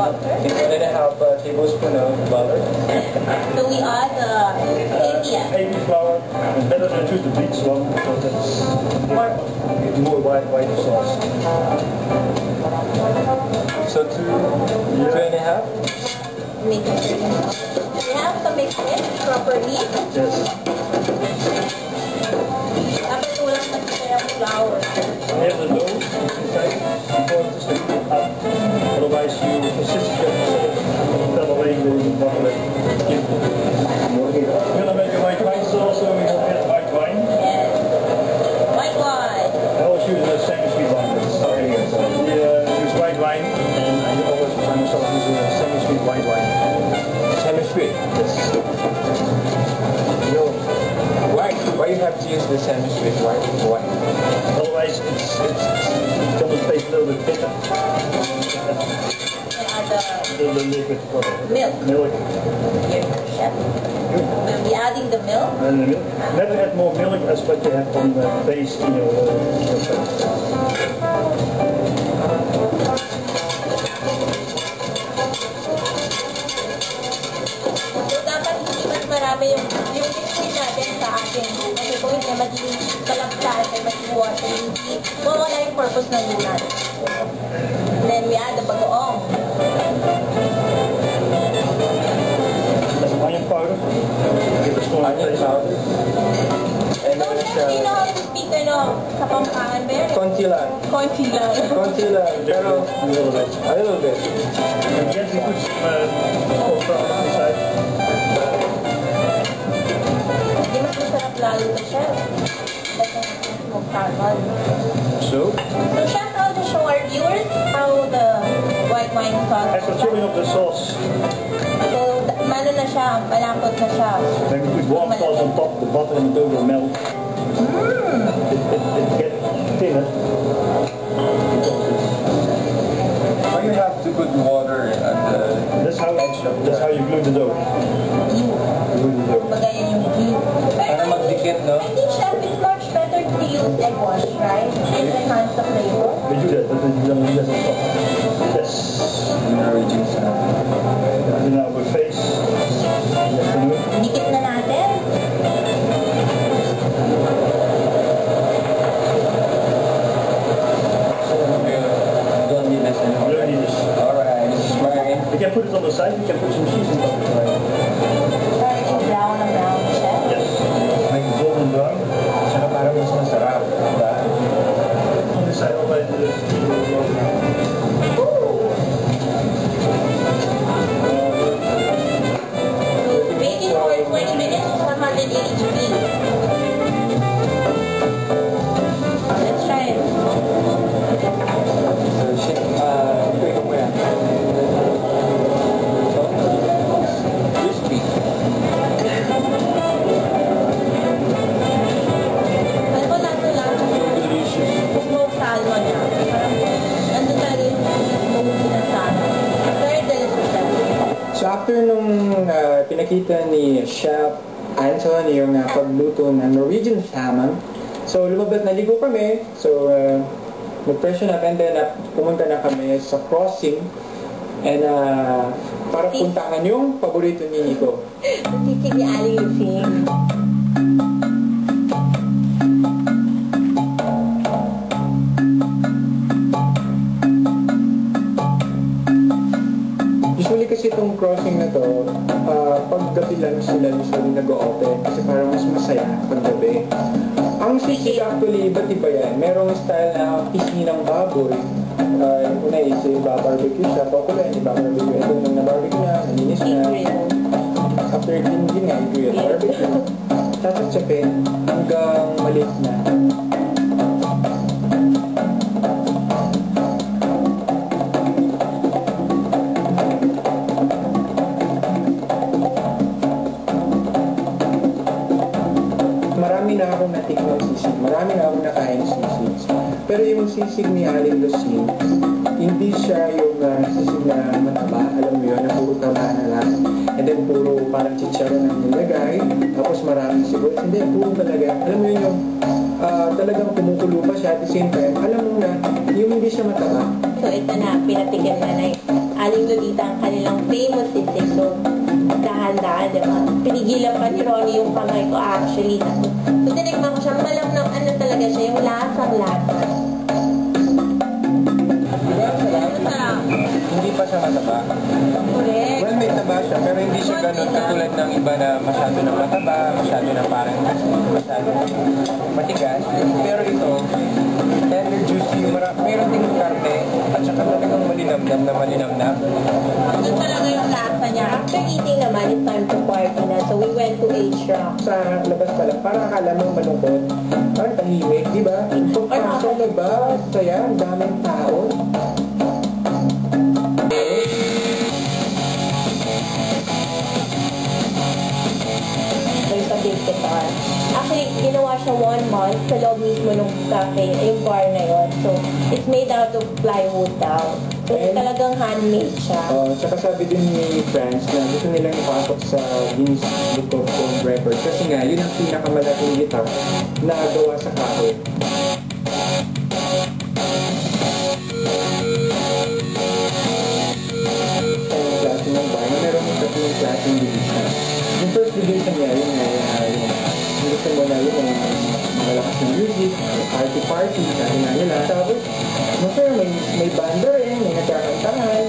butter. 1.5 tablespoon of butter. So we add the Indian. Baby flour. It's better to choose the bleached one because it's more white sauce. So 2.5. Make it. We have to mix it properly. Yes. Dapat walang nagkakayang flour. We have the dough inside before it's just hot. Otherwise you persist to fell away the butter. We're gonna make a white wine sauce, so we will get white wine. Yes. White wine. I always use the semi-sweet wine. We use white wine, and I always find myself using a semi-sweet white wine. Semi-sweet. Yes. No. Why you have to use the semi-sweet white wine? Otherwise, it's gonna taste a little bit bitter. And add The liquid Milk. Milk. Here, chef. We'll be adding the milk. And the milk. Never add more milk as what you have on the base in your So dapat hindi mas marami yung liquid natin sa atin. Kasi kung hindi magiging kalapsas ay magiging watery, hindi mawala yung purpose ng lunar. Then we add the bagoong. That's onion powder. Give it a strong Onion taste. powder. And So, then chef, you know how to speak, sa Pampangan ba yun? konti lang. Konti lang. Konti lang. Pero A little bit. a little bit. And gently put some powder inside. Hindi mas masarap lalo ito, chef. Kasi smoked salmon. So, So, chef, how to show our viewers how the white wine sauce As the chilling of the sauce, So, mano na siya, malambot na siya. then we put warm sauce on top, the butter and the dough will melt. It gets thinner. why you have to put water at the That's how you glue the dough. Glue the dough. Kumbaga yan yung ghee. Para magdikit, no? I think, chef, it's much better to use egg wash, right? And enhance the flavor. We do that, but then you don't need that on top. Yes. Norwegian salmon? And now we face. Dikit na natin. Don't need this anymore. We don't need this. Alright, this is mine. We can put it on the side, we can put some cheese on top. Sorry, it's brown na brown, chef. Yes. Make it golden brown. Saka parang mas masarap. Diba? On this side, already the So, baking for 20 minutes to 180 degrees. Let's try it. So, quick mo yan. Crispy. Alam mo, lahat Delicious. smoked salmon niya. Parang, nandun talaga yung smoked na salmon. Very delicious, chef. So after nung pinakita ni Chef Anton yung pagluto ng Norwegian salmon, so lumabas, naligo kami, so nag-freshen up and then pumunta na kami sa crossing and para puntahan yung paborito ni Nico. Sisig ni Ali Lucing. Usually kasi itong crossing na to, pag gabi lang sila usually nag-open kasi parang mas masaya pag gabi. Ang sisig actually, iba't iba yan. Merong style na pisngi ng baboy. Yung una is barbecue siya, popular yun, barbecue. Ito nung na-barbecue na, nalinis na. After din nga, i-grill, barbecue. Sasatsapin hanggang maliit na. Marami na akong natikman sisig. Marami na akong nakain sisig. Pero yung sisig ni Aling Lucing, hindi siya yung sisig na mataba. Alam mo yun, na puro taba na lang. And then puro parang chicharon ang nilagay. Tapos marami siguro. Hindi, puro talaga. Alam mo yun yung talagang kumukulo pa siya at the same time. Alam mo na, yung hindi siya mataba. So ito na, pinatikim na ni Aling Lolita ang kanilang famous sisig. So, dahan-dahan, di ba? Pinigilan pa ni Ronnie yung kamay ko actually. So, tinikman ko siya. Malamnam, ano talaga siya, yung lasang-lasa. Diba? Masarap. Hindi pa siya mataba. Correct. Well, may taba siya, pero hindi siya ganun katulad ng iba na masyado na mataba, masyado na parang masyado matigas. Pero ito, tender, juicy, meron ding karne, at saka talagang malinamnam na malinamnam. Yun talaga yung lasa niya. After eating naman, it's time to party na. So, we went to H-Rock. Sa labas pala, parang akala mo malungkot. Parang tahimik, di ba? Pagpasok na ba? Saya, ang daming tao. There's a big guitar. Actually, ginawa siya 1 month sa loob mismo ng cafe, yung bar na yun. So, it's made out of plywood daw. So, And- talagang handmade siya. Tsaka sabi din ni France na gusto nilang ipasok sa Guinness Book of World Records kasi nga, yun ang pinakamalaking guitar na gawa sa kahoy. Ang klase ng bar na meron yung tatlong klaseng division. Yung first division niya, yun nga, yung gusto mo na yun, malakas ng music, party-party, sabi nga nila. Tapos, masaya, may banda rin, may nagkakantahan.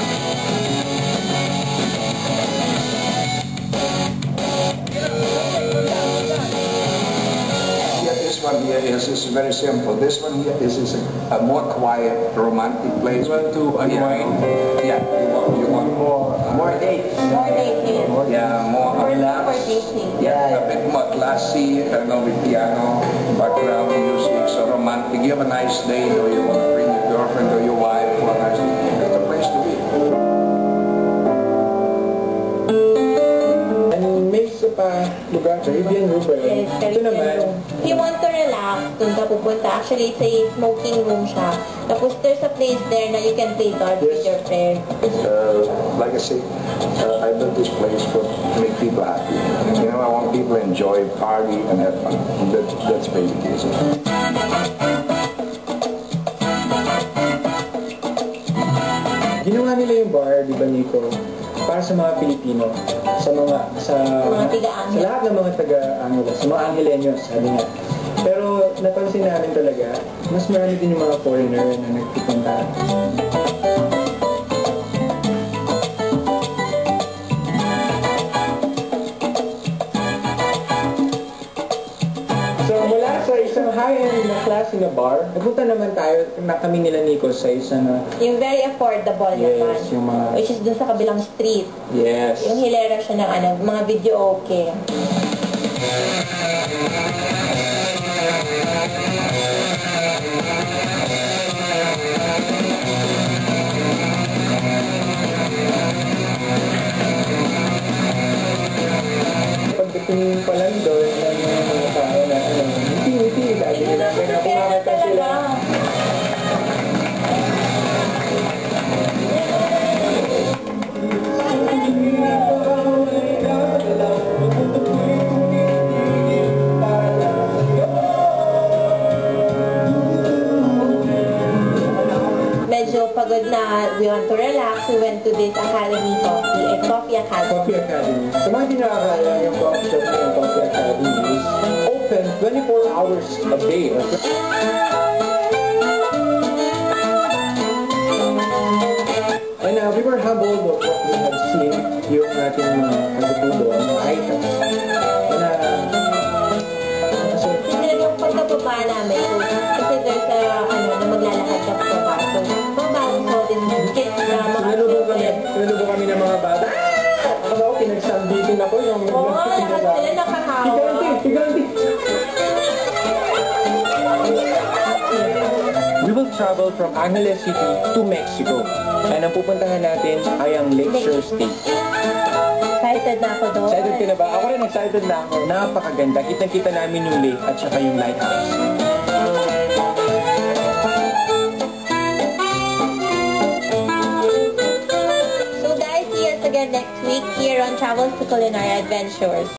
Yeah, this one here is very simple. This one here is a more quiet, romantic place. You want to unwind? Yeah, you want more dates. More dating. Yeah, more For relaxed. dating. Yeah, a bit more classy, with piano, background music, so romantic. You have a nice day, or you want to bring your girlfriend or your wife for a nice day. That's the place to be. And may isa pa lugar, Caribbean Room ba yun? Yes, Ito Caribbean naman, room. If you want to relax, doon ka pupunta. Actually, it's a smoking room siya. Tapos, there's a place there na you can play darts with your friends. Like I say, I built this place to make people happy. You know, I want people to enjoy, party, and have fun. That's basically it. ginawa nila yung bar, di ba Nico? Para sa mga Pilipino, sa Mga tiga-Angela. sa lahat ng mga taga-Angela, sa mga Angelenyos, sabi nga. Pero napansin namin talaga, mas marami din yung mga foreigner na nagpupunta. So mula sa isang high-end na klase na bar, napunta naman tayo na kami nila Nico sa isang Yung very affordable naman. yes, yung mga Which is dun sa kabilang street. yes. Yung hilera siya ng mga video okay. Pagdating pa lang doon, ng mga tao na ngiti-ngiti, sabi Hindi nila, na may prepare nakumamata talaga. sila. Medyo pagod na, we want to relax. We went to this Academy Coffee, a coffee academy. Coffee Academy. Sa mga hindi nakakala, yung coffee shop na yung Coffee Academy is open 24 hours a day. And we were humbled of what we have seen, yung ating mga kagatubo, mga items. Na, kasi, Kasi yung pagkababa namin, so, kasi there's a, na maglalakad ka pa ba. So, mabago mo din kids na mga sinubo kami ng mga bata. Ako, pinagsambitin ako yung Oo, lahat sila nakahawa. Higanti! We will travel from Angeles City to Mexico. And ang pupuntahan natin ay ang Lakeshore State. Excited na ako doon. Excited ka na ba? Ako rin excited na ako. Napakaganda. Kitang-kita namin yung lake at saka yung lighthouse. So guys, see us again next week here on Travels to Culinary Adventures.